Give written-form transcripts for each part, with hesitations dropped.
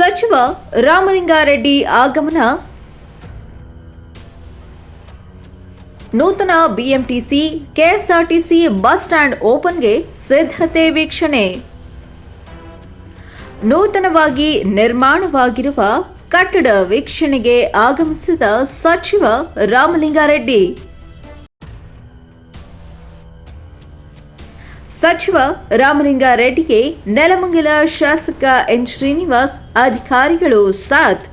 ಸಚಿವ ರಾಮಲಿಂಗಾರೆಡ್ಡಿ ಆಗಮನ. ನೂತನ ಬಿಎಂಟಿಸಿ ಕೆಎಸ್ಆರ್ಟಿಸಿ ಬಸ್ ಸ್ಟ್ಯಾಂಡ್ ಓಪನ್ಗೆ ಸಿದ್ಧತೆ ವೀಕ್ಷಣೆ. ನೂತನವಾಗಿ ನಿರ್ಮಾಣವಾಗಿರುವ ಕಟ್ಟಡ ವೀಕ್ಷಣೆಗೆ ಆಗಮಿಸಿದ ಸಚಿವ ರಾಮಲಿಂಗಾರೆಡ್ಡಿ. ಸಚಿವ ರಾಮಲಿಂಗಾರೆಡ್ಡಿಗೆ ನೆಲಮಂಗಲ ಶಾಸಕ ಎನ್ ಶ್ರೀನಿವಾಸ್ ಅಧಿಕಾರಿಗಳು ಸಾಥ್.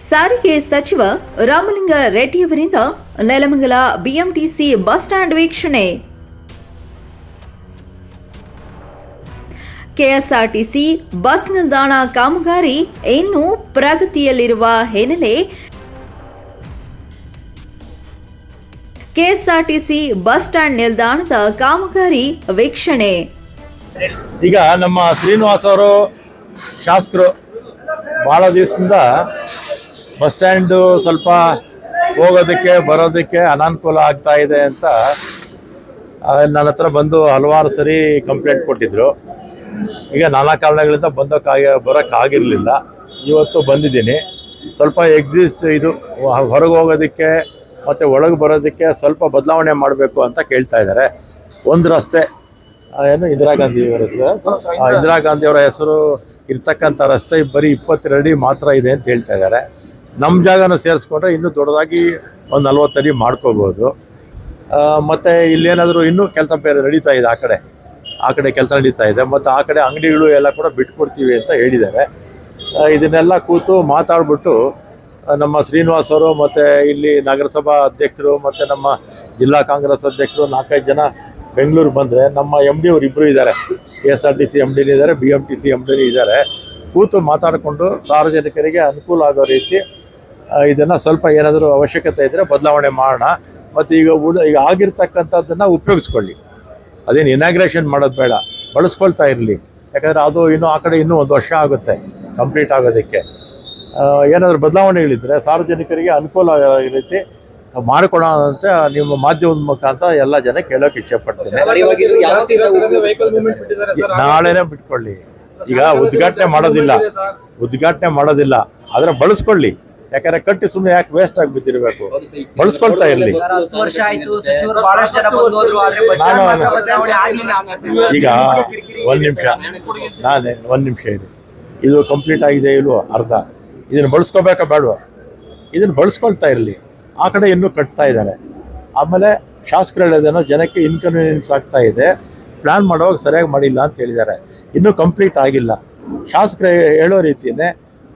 ಸಾರಿಗೆ ಸಚಿವ ರಾಮಲಿಂಗಾರೆಡ್ಡಿಯವರಿಂದ ನೆಲಮಂಗಲ ಬಿಎಂಟಿಸಿ ಬಸ್ ಸ್ಟ್ಯಾಂಡ್ ವೀಕ್ಷಣೆ. ಕೆಎಸ್ಆರ್ಟಿಸಿ ಬಸ್ ನಿಲ್ದಾಣ ಕಾಮಗಾರಿ ಇನ್ನೂ ಪ್ರಗತಿಯಲ್ಲಿರುವ ಹಿನ್ನೆಲೆ ಕೆಎಸ್ಆರ್ಟಿಸಿ ಬಸ್ ಸ್ಟ್ಯಾಂಡ್ ನಿಲ್ದಾಣದ ಕಾಮಗಾರಿ ವೀಕ್ಷಣೆ. ಈಗ ನಮ್ಮ ಶ್ರೀನಿವಾಸ್ ಅವರು ಶಾಸಕರು ಭಾಳ ದಿವಸದಿಂದ ಬಸ್ ಸ್ಟ್ಯಾಂಡು ಸ್ವಲ್ಪ ಹೋಗೋದಕ್ಕೆ ಬರೋದಕ್ಕೆ ಅನಾನುಕೂಲ ಆಗ್ತಾ ಇದೆ ಅಂತ ನನ್ನ ಹತ್ರ ಬಂದು ಹಲವಾರು ಸರಿ ಕಂಪ್ಲೇಂಟ್ ಕೊಟ್ಟಿದ್ರು. ಈಗ ನಾನಾ ಕಾರಣಗಳಿಂದ ಬರೋಕ್ಕಾಗಿರಲಿಲ್ಲ. ಇವತ್ತು ಬಂದಿದ್ದೀನಿ. ಸ್ವಲ್ಪ ಇದು ಹೊರಗೆ ಹೋಗೋದಕ್ಕೆ ಮತ್ತು ಒಳಗೆ ಬರೋದಕ್ಕೆ ಸ್ವಲ್ಪ ಬದಲಾವಣೆ ಮಾಡಬೇಕು ಅಂತ ಕೇಳ್ತಾ ಇದ್ದಾರೆ. ಒಂದು ರಸ್ತೆ ಏನು ಇಂದಿರಾ ಗಾಂಧಿಯವರ ಹೆಸರು ಇರ್ತಕ್ಕಂಥ ರಸ್ತೆ ಬರೀ 22 ಅಡಿ ಮಾತ್ರ ಇದೆ ಅಂತ ಹೇಳ್ತಾ ಇದ್ದಾರೆ. ನಮ್ಮ ಜಾಗನ ಸೇರಿಸ್ಕೊಂಡ್ರೆ ಇನ್ನೂ ದೊಡ್ಡದಾಗಿ ಒಂದು 40 ಅಡಿ ಮಾಡ್ಕೋಬೋದು. ಮತ್ತು ಇಲ್ಲೇನಾದರೂ ಇನ್ನೂ ಕೆಲಸ ಬೇರೆ ನಡೀತಾ ಇದೆ, ಆ ಕಡೆ ಕೆಲಸ ನಡೀತಾ ಇದೆ. ಮತ್ತು ಆ ಕಡೆ ಅಂಗಡಿಗಳು ಎಲ್ಲ ಕೂಡ ಬಿಟ್ಕೊಡ್ತೀವಿ ಅಂತ ಹೇಳಿದ್ದಾರೆ. ಇದನ್ನೆಲ್ಲ ಕೂತು ಮಾತಾಡ್ಬಿಟ್ಟು ನಮ್ಮ ಶ್ರೀನಿವಾಸ್ ಅವರು ಮತ್ತು ಇಲ್ಲಿ ನಗರಸಭಾ ಅಧ್ಯಕ್ಷರು ಮತ್ತು ನಮ್ಮ ಜಿಲ್ಲಾ ಕಾಂಗ್ರೆಸ್ ಅಧ್ಯಕ್ಷರು 4-5 ಜನ ಬೆಂಗಳೂರು ಬಂದರೆ ನಮ್ಮ ಎಮ್ ಡಿ ಅವರು ಇಬ್ಬರು ಇದ್ದಾರೆ. KSRTC MD ಇದ್ದಾರೆ, BMTC MD ಇದ್ದಾರೆ. ಕೂತು ಮಾತಾಡಿಕೊಂಡು ಸಾರ್ವಜನಿಕರಿಗೆ ಅನುಕೂಲ ಆಗೋ ರೀತಿ ಇದನ್ನು ಸ್ವಲ್ಪ ಏನಾದರೂ ಅವಶ್ಯಕತೆ ಇದ್ದರೆ ಬದಲಾವಣೆ ಮಾಡೋಣ. ಮತ್ತು ಈಗ ಆಗಿರ್ತಕ್ಕಂಥದ್ದನ್ನು ಉಪಯೋಗಿಸ್ಕೊಳ್ಳಿ. ಅದೇನು ಇನಾಗ್ರೇಷನ್ ಮಾಡೋದು ಬೇಡ, ಬಳಸ್ಕೊಳ್ತಾ ಇರಲಿ. ಯಾಕಂದರೆ ಅದು ಇನ್ನೂ ಆ ಕಡೆ ಇನ್ನೂ 1 ವರ್ಷ ಆಗುತ್ತೆ ಕಂಪ್ಲೀಟ್ ಆಗೋದಕ್ಕೆ. ಏನಾದರೂ ಬದಲಾವಣೆಗಳಿದ್ದರೆ ಸಾರ್ವಜನಿಕರಿಗೆ ಅನುಕೂಲ ಆಗೋ ರೀತಿ ಮಾಡಿಕೊಡೋಣ ಅಂತ ನಿಮ್ಮ ಮಾಧ್ಯಮದ ಮುಖಾಂತರ ಎಲ್ಲ ಜನ ಕೇಳೋಕೆ ಇಚ್ಛೆಪಡ್ತೇನೆ. ನಾಳೆನೇ ಬಿಟ್ಕೊಳ್ಳಿ. ಈಗ ಉದ್ಘಾಟನೆ ಮಾಡೋದಿಲ್ಲ, ಆದರೆ ಬಳಸ್ಕೊಳ್ಳಿ. ಯಾಕಂದ್ರೆ ಕಟ್ಟಿ ಸುಮ್ಮನೆ ಯಾಕೆ ವೇಸ್ಟ್ ಆಗಿ ಬಿದ್ದಿರಬೇಕು, ಬಳಸ್ಕೊಳ್ತಾ ಇರಲಿ. ಈಗ ಒಂದು ನಿಮಿಷ ಇದೆ, ಇದು ಕಂಪ್ಲೀಟ್ ಆಗಿದೆ ಇಲ್ವೋ ಅರ್ಧ, ಇದನ್ನು ಬಳಸ್ಕೋಬೇಕಾ ಬೇಡವಾ? ಇದನ್ನು ಬಳಸ್ಕೊಳ್ತಾ ಇರಲಿ. ಆ ಕಡೆ ಇನ್ನೂ ಕಟ್ತಾ ಇದ್ದಾರೆ. ಆಮೇಲೆ ಶಾಸಕರು ಹೇಳೋದೇನೋ ಜನಕ್ಕೆ ಇನ್ಕನ್ವೀನಿಯನ್ಸ್ ಆಗ್ತಾ ಇದೆ, ಪ್ಲ್ಯಾನ್ ಮಾಡುವಾಗ ಸರಿಯಾಗಿ ಮಾಡಿಲ್ಲ ಅಂತ ಹೇಳಿದ್ದಾರೆ. ಇನ್ನೂ ಕಂಪ್ಲೀಟ್ ಆಗಿಲ್ಲ. ಶಾಸಕರು ಹೇಳೋ ರೀತಿಯೇ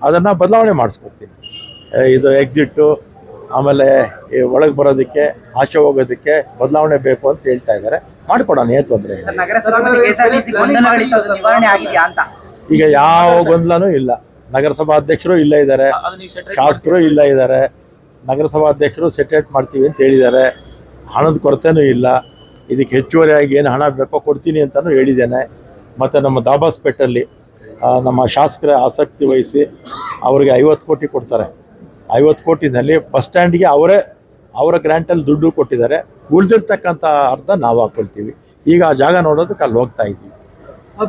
ಅದನ್ನು ಬದಲಾವಣೆ ಮಾಡಿಸ್ಕೊಡ್ತೀನಿ. ಇದು ಎಕ್ಸಿಟ್ಟು, ಆಮೇಲೆ ಒಳಗೆ ಬರೋದಕ್ಕೆ, ಆಚೆ ಹೋಗೋದಕ್ಕೆ ಬದಲಾವಣೆ ಬೇಕು ಅಂತ ಹೇಳ್ತಾ ಇದ್ದಾರೆ. ಮಾಡಿಕೊಡೋಣ, ಏನು ತೊಂದರೆ ಇಲ್ಲ. ಈಗ ಯಾವ ಗೊಂದಲನೂ ಇಲ್ಲ. ನಗರಸಭಾ ಅಧ್ಯಕ್ಷರು ಇಲ್ಲೇ ಇದ್ದಾರೆ, ಶಾಸಕರು ಇಲ್ಲೇ ಇದ್ದಾರೆ. ನಗರಸಭಾ ಅಧ್ಯಕ್ಷರು ಸೆಟರೇಟ್ ಮಾಡ್ತೀವಿ ಅಂತ ಹೇಳಿದ್ದಾರೆ. ಹಣದ ಕೊರತೆನೂ ಇಲ್ಲ. ಇದಕ್ಕೆ ಹೆಚ್ಚುವರಿಯಾಗಿ ಏನು ಹಣ ಬೇಕೋ ಕೊಡ್ತೀನಿ ಅಂತಲೂ ಹೇಳಿದ್ದೇನೆ. ಮತ್ತು ನಮ್ಮ ದಾಬಾಸ್ಪೇಟಲ್ಲಿ ನಮ್ಮ ಶಾಸಕರ ಆಸಕ್ತಿ ವಹಿಸಿ ಅವರಿಗೆ 50 ಕೋಟಿ ಕೊಡ್ತಾರೆ. 50 ಕೋಟಿನಲ್ಲಿ ಬಸ್ ಸ್ಟ್ಯಾಂಡ್ಗೆ ಅವರ ಗ್ರ್ಯಾಂಟಲ್ಲಿ ದುಡ್ಡು ಕೊಟ್ಟಿದ್ದಾರೆ. ಉಳಿದಿರ್ತಕ್ಕಂಥ ಅರ್ಧ ನಾವು ಹಾಕ್ಕೊಳ್ತೀವಿ. ಈಗ ಆ ಜಾಗ ನೋಡೋದಕ್ಕೆ ಅಲ್ಲಿ ಹೋಗ್ತಾ ಇದ್ದೀವಿ.